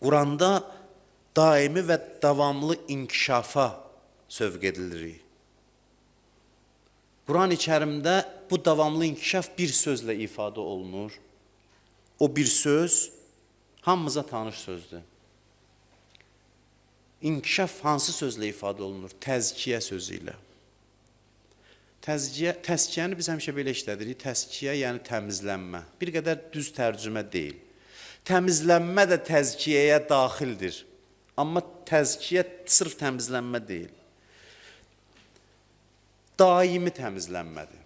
Quranda daimi və davamlı inkişafa sövq edilirik. Quran-ı Kərimdə bu davamlı inkişaf bir sözlə ifadə olunur. O bir söz hamımıza tanış sözdür. İnkişaf hansı sözlə ifadə olunur? Təzkiyə sözü ilə. Təzkiyəni biz həmişə belə işlədirik. Təzkiyə yəni təmizlənmə. Bir qədər düz tərcümə deyil. Təmizlənmə də təzkiyəyə daxildir. Amma təzkiyə sırf təmizlənmə deyil. Daimi təmizlənmədir.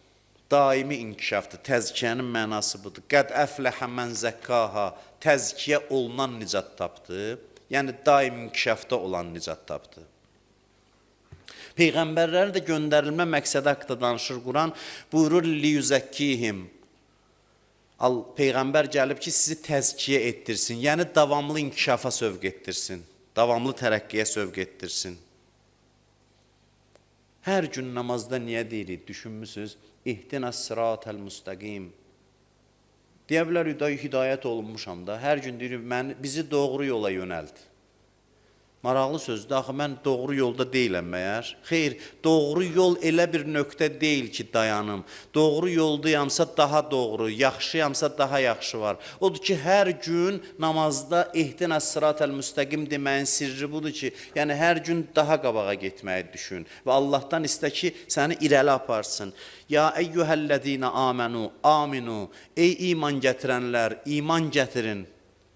Daimi inkişafdır. Təzkiyənin mənası budur. Qəd əfləhə mən zəkkaha. Təzkiyə olunan nicat tapdı. Yəni daim inkişafda olan nicat tapdı. Peyğəmbərlərin də göndərilmə məqsədi haqqında danışır Quran. Buyurur liyuzəkkihim. Peyğəmbər gəlib ki, sizi təzkiyə etdirsin. Yəni davamlı inkişafa sövq etdirsin. Davamlı tərəqqiyə sövq etdirsin. Hər gün namazda niyə deyirik? Düşünmüsünüz? İhdinəs sıratəl müstəqim. Deyə bilər, hidayət olunmuşam da. Hər gün deyirik, bizi doğru yola yönəld. Maraqlı sözdür, axı mən doğru yolda deyiləm məyər? Xeyr, doğru yol elə bir nöqtə deyil ki, dayanım. Doğru yoldayamsa daha doğru, yaxşıyamsa daha yaxşı var. Odur ki, hər gün namazda ihdinəs sıratəl müstəqim deməyin sirri budur ki, yəni hər gün daha qabağa getməyi düşün və Allahdan istə ki, səni irəli aparsın. Ya eyyuhəllədinə aminu, ey iman gətirənlər, iman gətirin.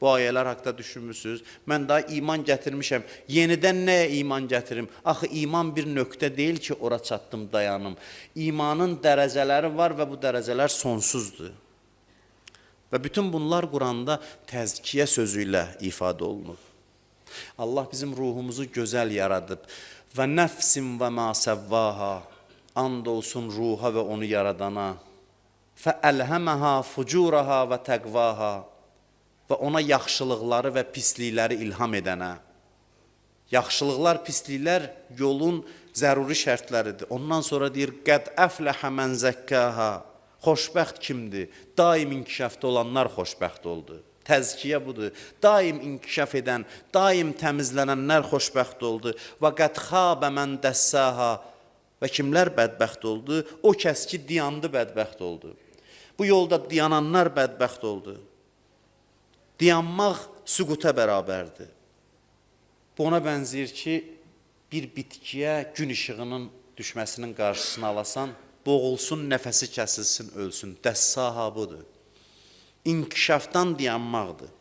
Bu ayələr haqqında düşünmüsünüz? Mən daha iman gətirmişəm. Yenidən nəyə iman gətirim? Axı iman bir nöqtə deyil ki, ora çatdım, dayanım. İmanın dərəcələri var və bu dərəcələr sonsuzdur. Və bütün bunlar Quranda təzkiyə sözü ilə ifadə olunur. Allah bizim ruhumuzu gözəl yaradıb. Və nəfsim və mə səvvaha. And olsun ruha və onu yaradana. Fə əlhəməhə fucuraha və təqvaha. Və ona yaxşılıqları və pislikləri ilham edənə. Yaxşılıqlar, pisliklər yolun zəruri şərtləridir. Ondan sonra deyir, qəd əfləhə mən zəkkaha. Xoşbəxt kimdir? Daim inkişafda olanlar xoşbəxt oldu. Təzkiyə budur. Daim inkişaf edən, daim təmizlənənlər xoşbəxt oldu. Və qəd xabə mən dəssaha. Və kimlər bədbəxt oldu? O kəs ki, diyandı bədbəxt oldu. Bu yolda diyananlar bədbəxt oldu. Diyanmaq süquta bərabərdir. Bu ona bənzəyir ki, bir bitkiyə gün işığının düşməsinin qarşısını alasan, boğulsun, nəfəsi kəsilsin, ölsün. Dəssaha budur. İnkişafdan diyanmaqdır.